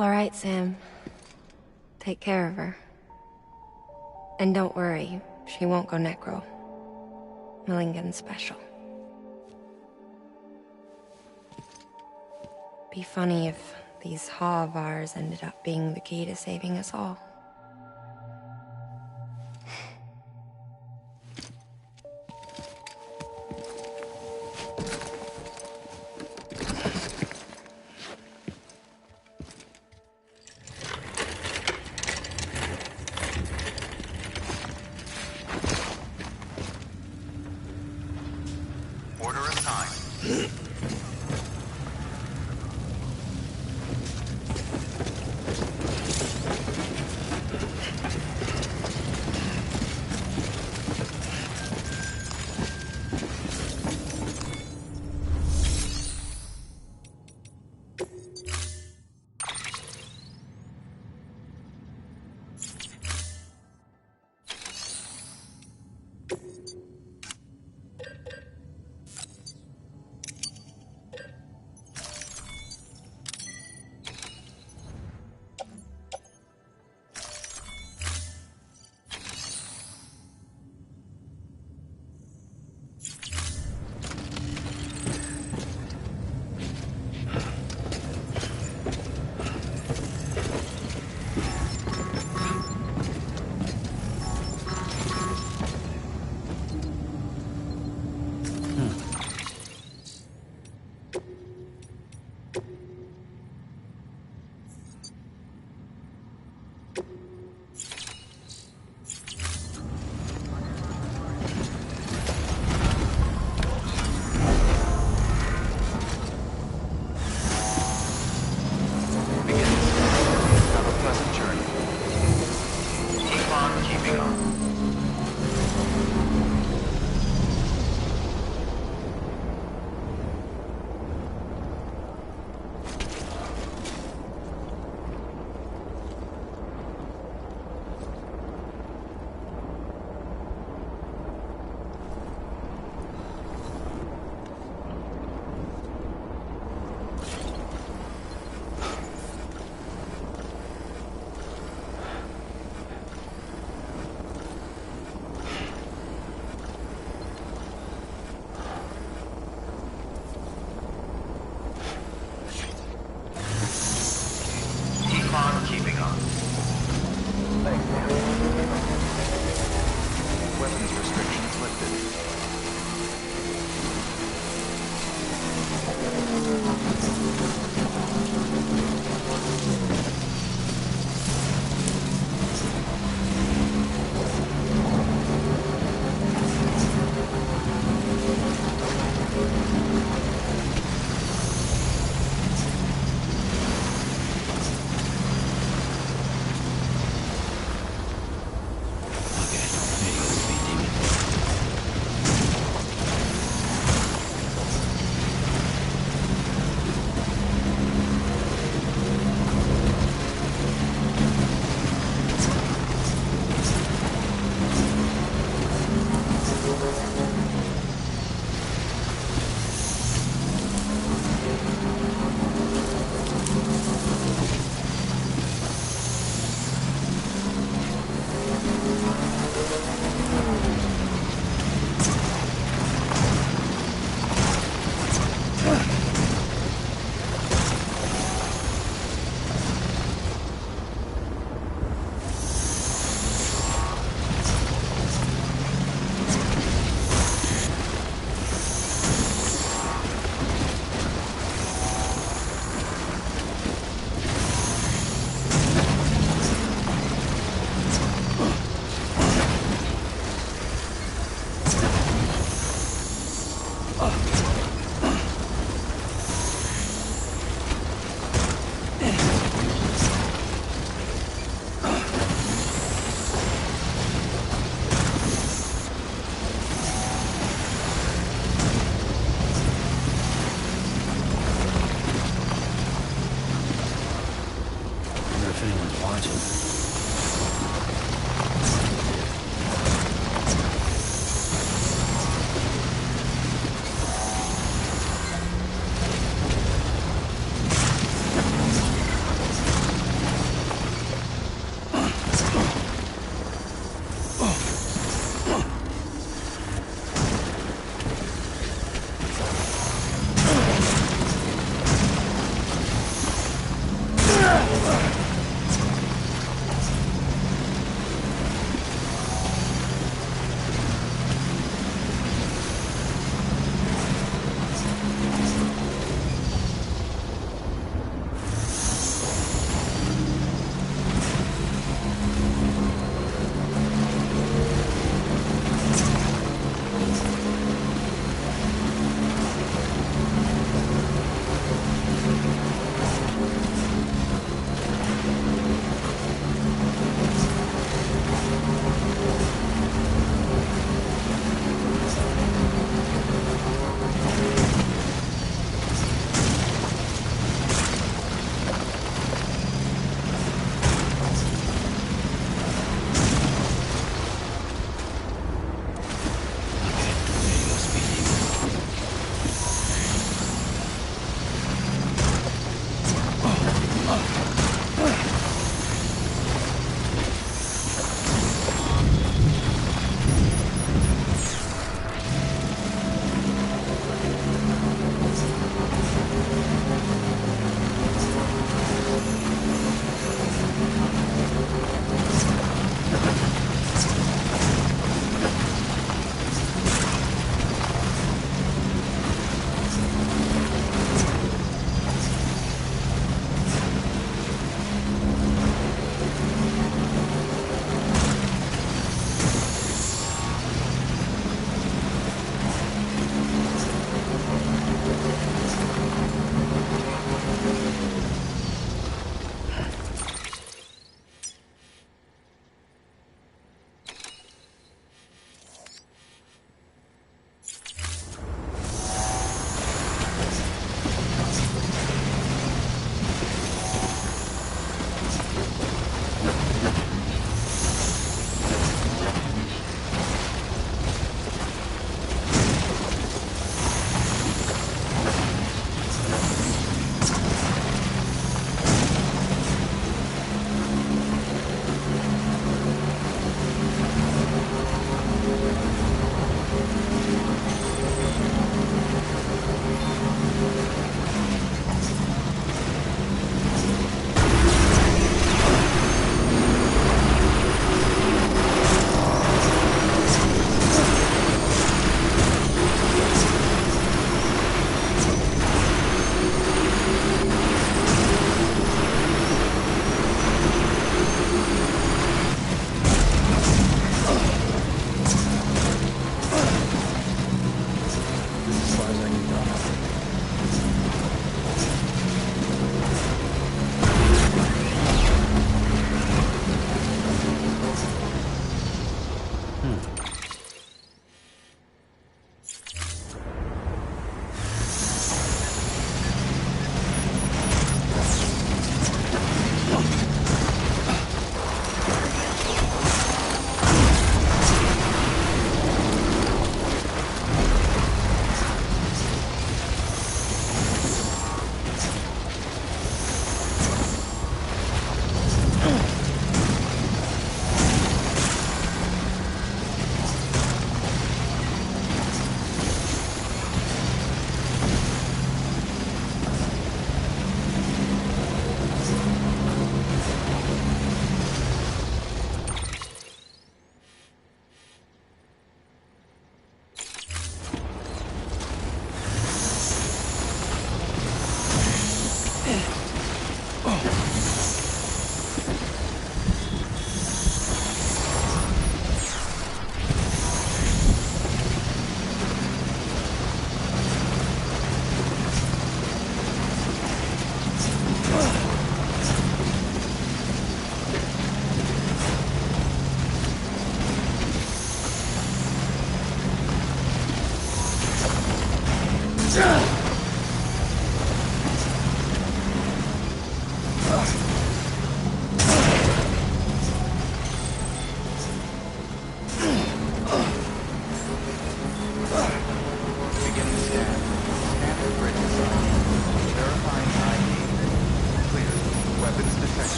All right, Sam. Take care of her. And don't worry, she won't go necro. Millingen's special. Be funny if these Ha of ours ended up being the key to saving us all. Order assigned.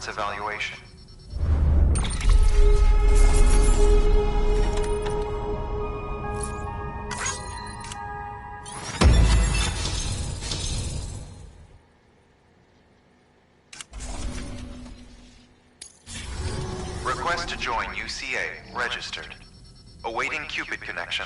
Evaluation. Request to join UCA. Registered. Awaiting Cupid connection.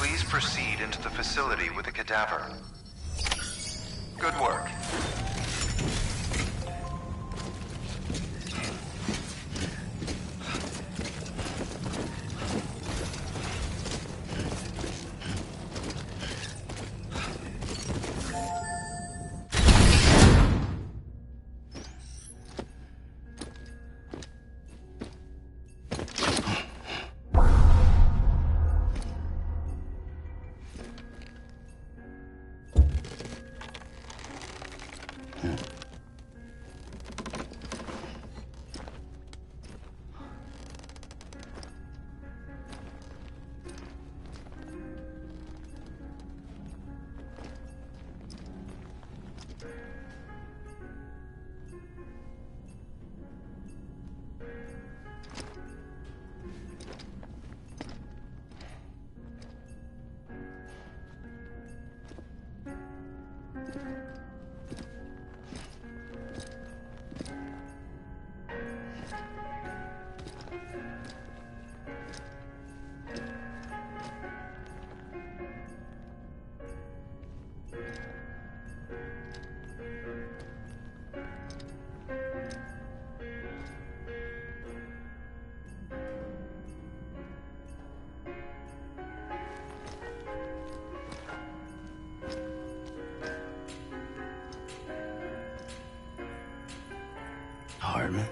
Please proceed into the facility with a cadaver. Good work. Heartman?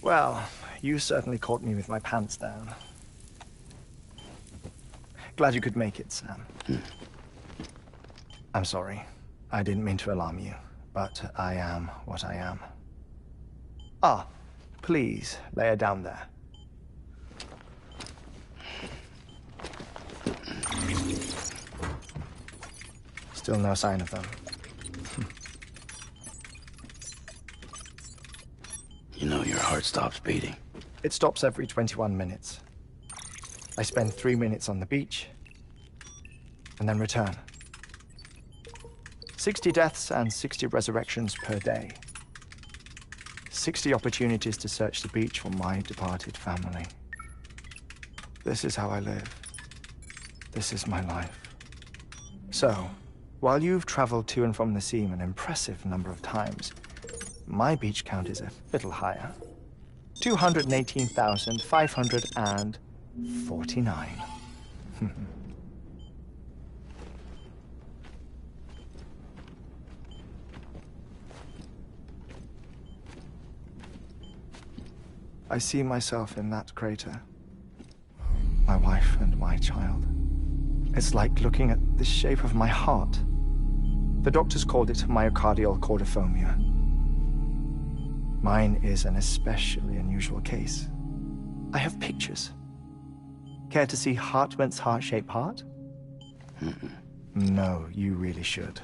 Well, you certainly caught me with my pants down. Glad you could make it, Sam. I'm sorry. I didn't mean to alarm you, but I am what I am. Ah, please, lay her down there. Still no sign of them. You know your heart stops beating. It stops every 21 minutes. I spend 3 minutes on the beach, and then return. 60 deaths and 60 resurrections per day. 60 opportunities to search the beach for my departed family. This is how I live. This is my life. So, while you've traveled to and from the seam an impressive number of times, my beach count is a little higher. 218,549. I see myself in that crater. My wife and my child. It's like looking at the shape of my heart. The doctors called it myocardial cordiformia. Mine is an especially unusual case. I have pictures. Care to see Heartman's heart-shaped heart? No, you really should.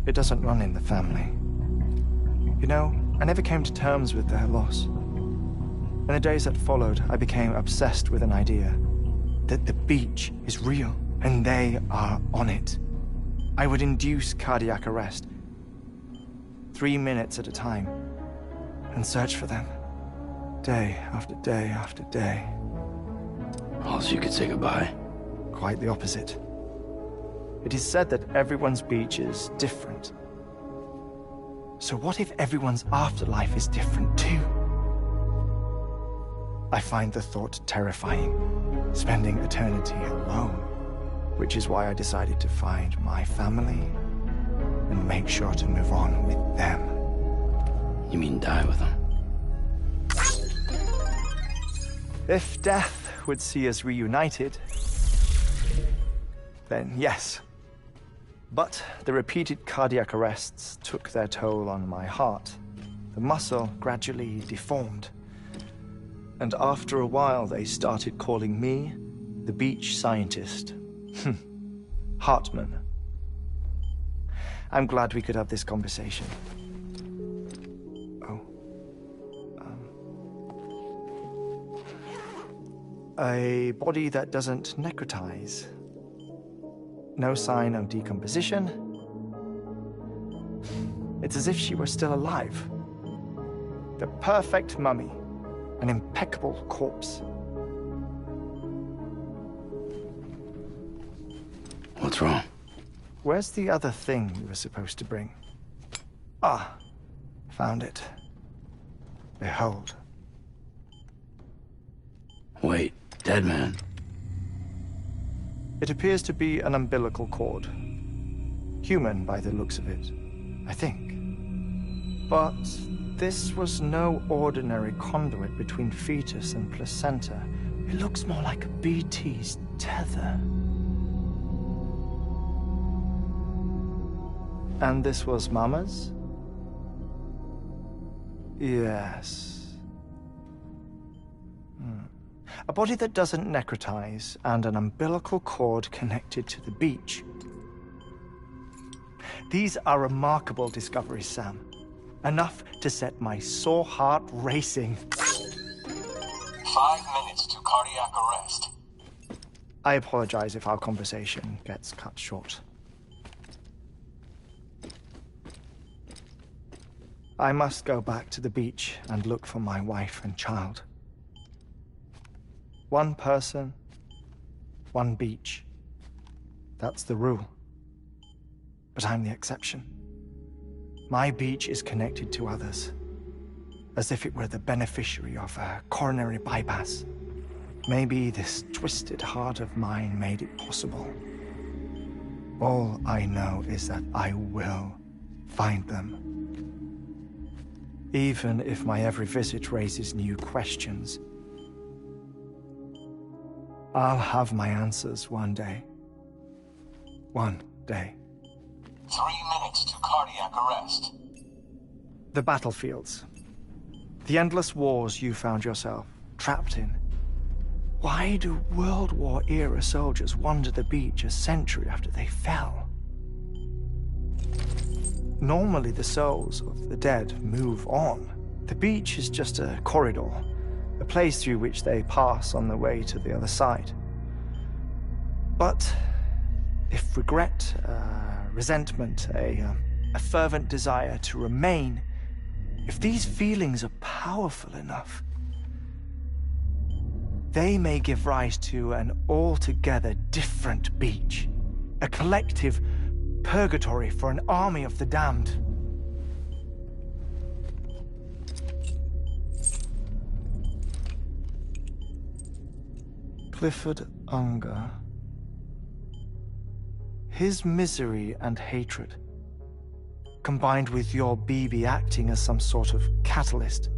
It doesn't run in the family. You know, I never came to terms with their loss. In the days that followed, I became obsessed with an idea that the beach is real and they are on it. I would induce cardiac arrest, 3 minutes at a time, and search for them, day after day after day. Also, you could say goodbye. Quite the opposite. It is said that everyone's beach is different. So what if everyone's afterlife is different too? I find the thought terrifying, spending eternity alone, which is why I decided to find my family and make sure to move on with them. You mean die with them? If death would see us reunited, then yes. But the repeated cardiac arrests took their toll on my heart. The muscle gradually deformed. And after a while, they started calling me the beach scientist. Heartman. I'm glad we could have this conversation. Oh. A body that doesn't necrotize. No sign of decomposition. It's as if she were still alive. The perfect mummy. An impeccable corpse. What's wrong? Where's the other thing you were supposed to bring? Ah, found it. Behold. Wait, dead man. It appears to be an umbilical cord. Human by the looks of it, I think. But this was no ordinary conduit between fetus and placenta. It looks more like a BT's tether. And this was Mama's? Yes. A body that doesn't necrotize and an umbilical cord connected to the beach. These are remarkable discoveries, Sam. Enough to set my sore heart racing. 5 minutes to cardiac arrest. I apologize if our conversation gets cut short. I must go back to the beach and look for my wife and child. One person, one beach. That's the rule. But I'm the exception. My beach is connected to others, as if it were the beneficiary of a coronary bypass. Maybe this twisted heart of mine made it possible. All I know is that I will find them. even if my every visit raises new questions. I'll have my answers one day. One day. 3 minutes to cardiac arrest. The battlefields. The endless wars you found yourself trapped in. Why do World War-era soldiers wander the beach a century after they fell? Normally, the souls of the dead move on. The beach is just a corridor, a place through which they pass on the way to the other side. But if regret, resentment, a fervent desire to remain, if these feelings are powerful enough, they may give rise to an altogether different beach, a collective purgatory for an army of the damned. Clifford Unger. His misery and hatred, combined with your BB acting as some sort of catalyst,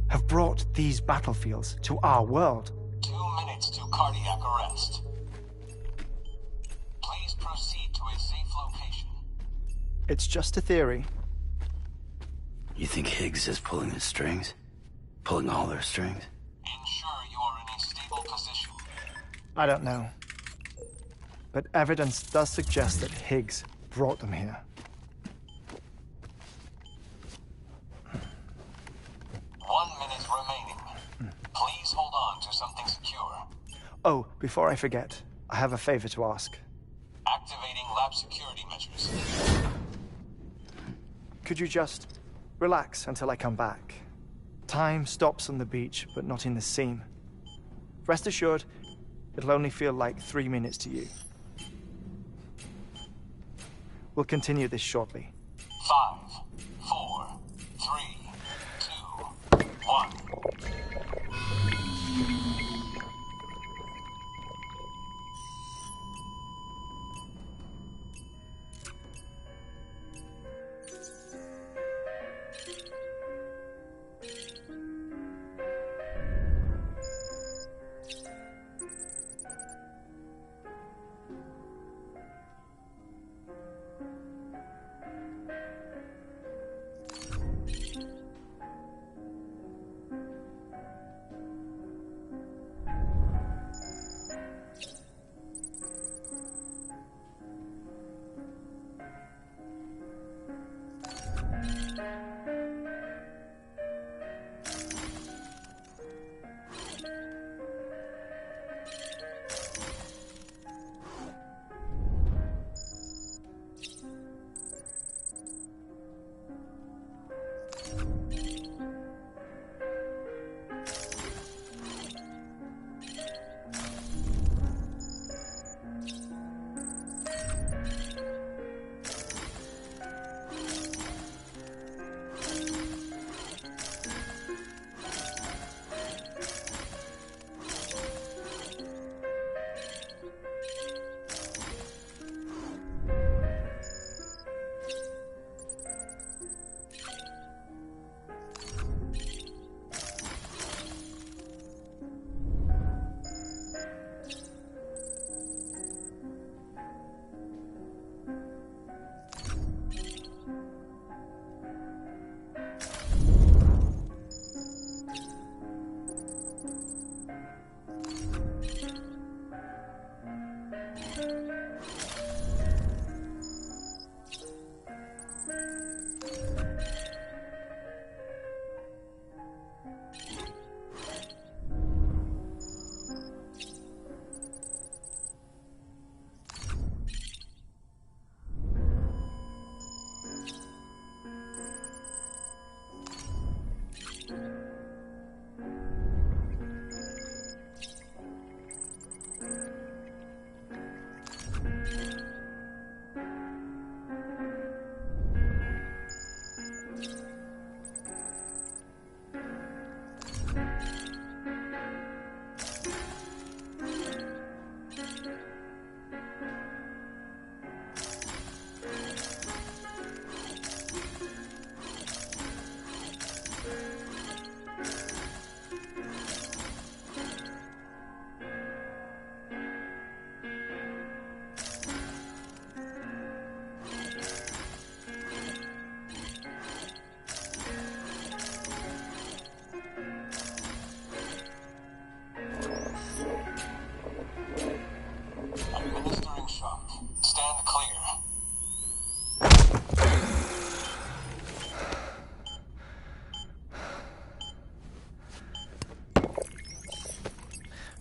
have brought these battlefields to our world. 2 minutes to cardiac arrest. Please proceed to a safe location. It's just a theory. You think Higgs is pulling the strings? Pulling all their strings? Ensure you are in a stable position. I don't know. But evidence does suggest that Higgs brought them here. 1 minute remaining. Please hold on to something secure. Oh, before I forget, I have a favor to ask. Activating lab security measures. Could you just relax until I come back? Time stops on the beach, but not in the scene. Rest assured, it'll only feel like 3 minutes to you. We'll continue this shortly. 5, 4, 3, 2, 1.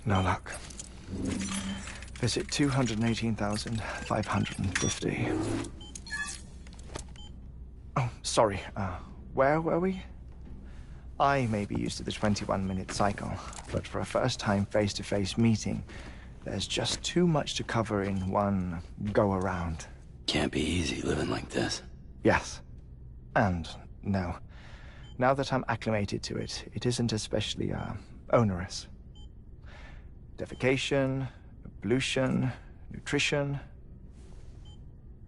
No luck. Visit 218,550. Oh, sorry. Where were we? I may be used to the 21-minute cycle, but for a first-time face-to-face meeting, there's just too much to cover in one go-around. Can't be easy living like this. Yes. And no. Now that I'm acclimated to it, it isn't especially, onerous. Defecation, pollution, nutrition.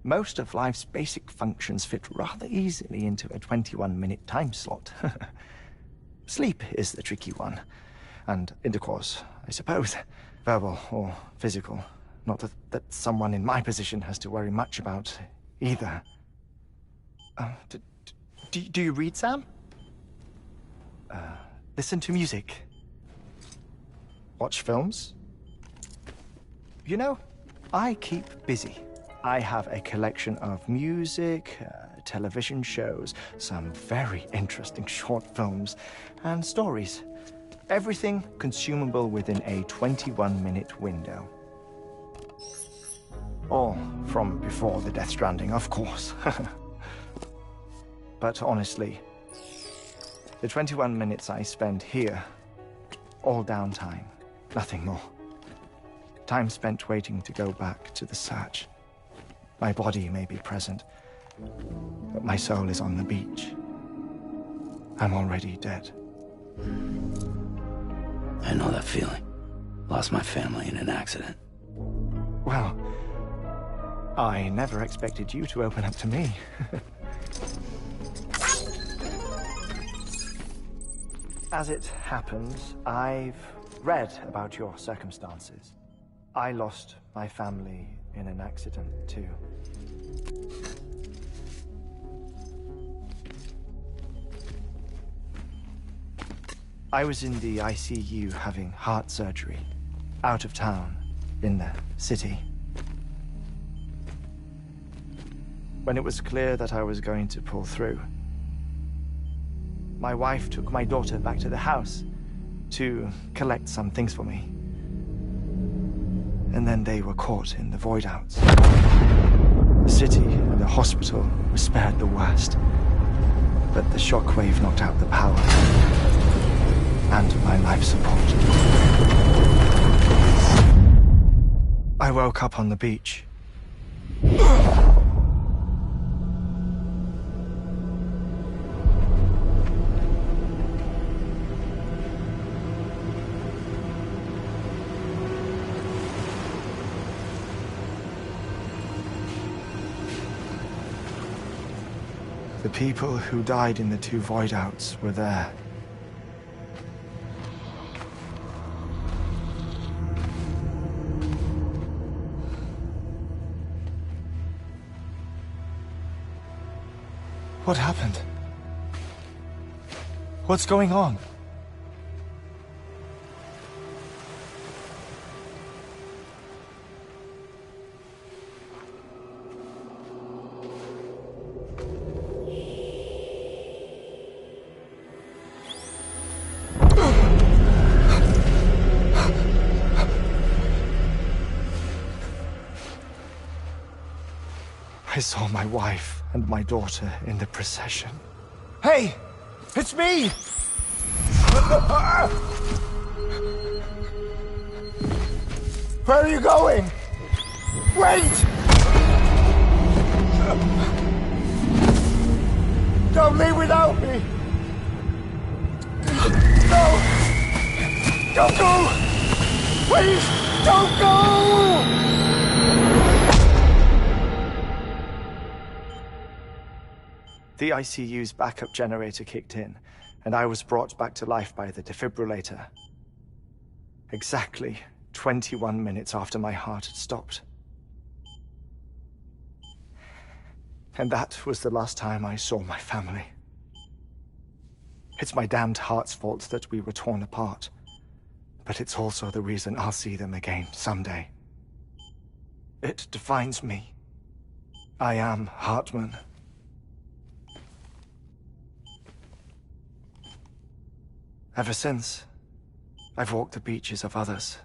Most of life's basic functions fit rather easily into a 21-minute time slot. Sleep is the tricky one. And intercourse, I suppose. Verbal or physical. Not that someone in my position has to worry much about either. Do you read, Sam? Listen to music. Watch films? You know, I keep busy. I have a collection of music, television shows, some very interesting short films, and stories. Everything consumable within a 21-minute window. All from before the Death Stranding, of course. But honestly, the 21 minutes I spend here, all downtime, nothing more. Time spent waiting to go back to the search. My body may be present, but my soul is on the beach. I'm already dead. I know that feeling. Lost my family in an accident. Well, I never expected you to open up to me. As it happens, I've read about your circumstances. I lost my family in an accident, too. I was in the ICU having heart surgery, out of town, in the city. When it was clear that I was going to pull through, my wife took my daughter back to the house to collect some things for me. And then they were caught in the void-outs. The city and the hospital were spared the worst, but the shockwave knocked out the power and my life support. I woke up on the beach. The people who died in the two void-outs were there. What happened? What's going on? I saw my wife and my daughter in the procession. Hey! It's me! Where are you going? Wait! Don't leave without me! No! Don't go! Please, don't go! The ICU's backup generator kicked in, and I was brought back to life by the defibrillator. Exactly 21 minutes after my heart had stopped. And that was the last time I saw my family. It's my damned heart's fault that we were torn apart, but it's also the reason I'll see them again someday. It defines me. I am Heartman. Ever since, I've walked the beaches of others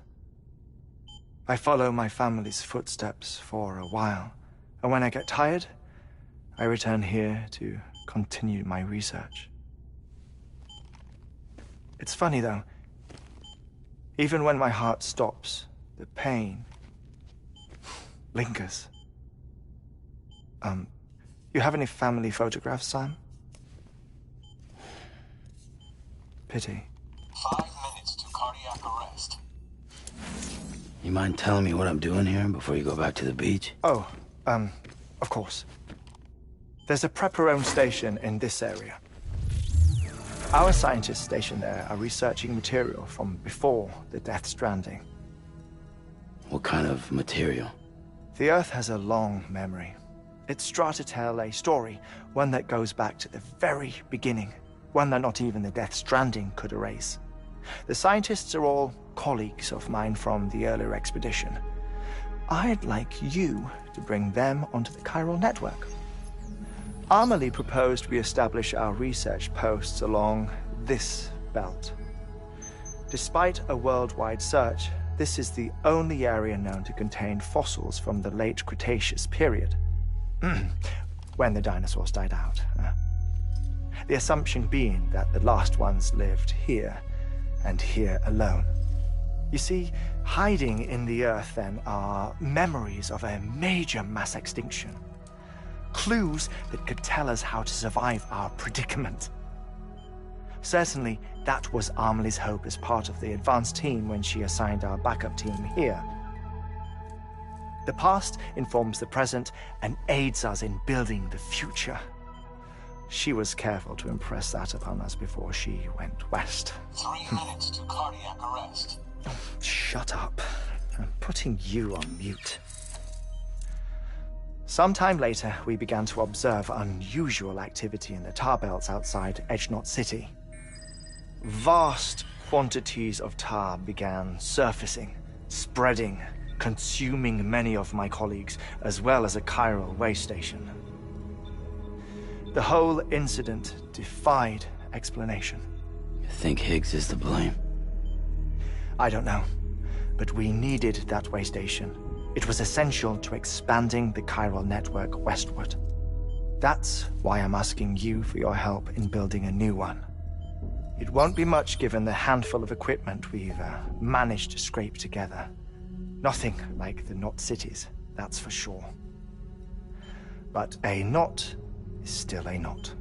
I follow my family's footsteps for a while, and when I get tired, I return here to continue my research. It's funny, though. Even when my heart stops, the pain lingers. You have any family photographs, Sam? Pity. 5 minutes to cardiac arrest. You mind telling me what I'm doing here before you go back to the beach? Oh, of course. There's a prepper-owned station in this area. Our scientists stationed there are researching material from before the Death Stranding. What kind of material? The Earth has a long memory. It's trying to tell a story, one that goes back to the very beginning, one that not even the Death Stranding could erase. The scientists are all colleagues of mine from the earlier expedition. I'd like you to bring them onto the chiral network. Amelie proposed we establish our research posts along this belt. Despite a worldwide search, this is the only area known to contain fossils from the late Cretaceous period, when the dinosaurs died out. The assumption being that the last ones lived here, and here alone. You see, hiding in the Earth, then, are memories of a major mass extinction. Clues that could tell us how to survive our predicament. Certainly, that was Amelie's hope as part of the advanced team when she assigned our backup team here. The past informs the present and aids us in building the future. She was careful to impress that upon us before she went west. 3 minutes to cardiac arrest. Oh, shut up. I'm putting you on mute. Sometime later, we began to observe unusual activity in the tar belts outside Edgenot City. Vast quantities of tar began surfacing, spreading, consuming many of my colleagues, as well as a chiral way station. The whole incident defied explanation. You think Higgs is to blame? I don't know, but we needed that way station. It was essential to expanding the chiral network westward. That's why I'm asking you for your help in building a new one. It won't be much given the handful of equipment we've managed to scrape together. Nothing like the knot cities, that's for sure. But a knot is still a knot.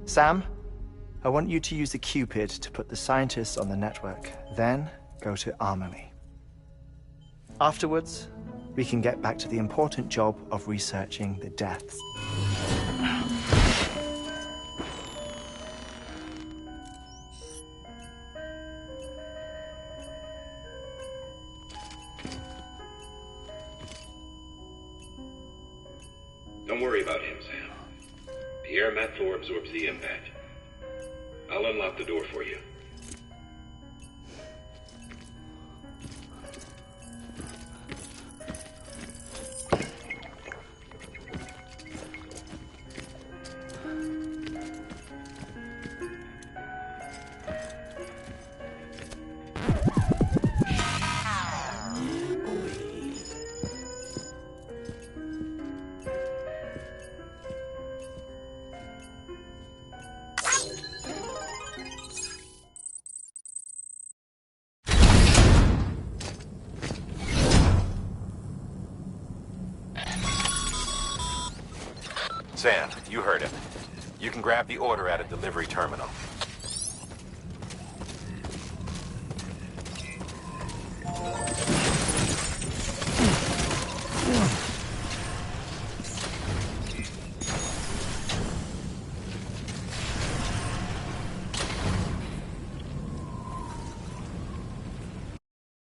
Sam, I want you to use the Cupid to put the scientists on the network, then go to Amelie. Afterwards, we can get back to the important job of researching the deaths. Don't worry about him, Sam. The air mat floor absorbs the impact. I'll unlock the door for you. Sam, you heard him. You can grab the order at a delivery terminal.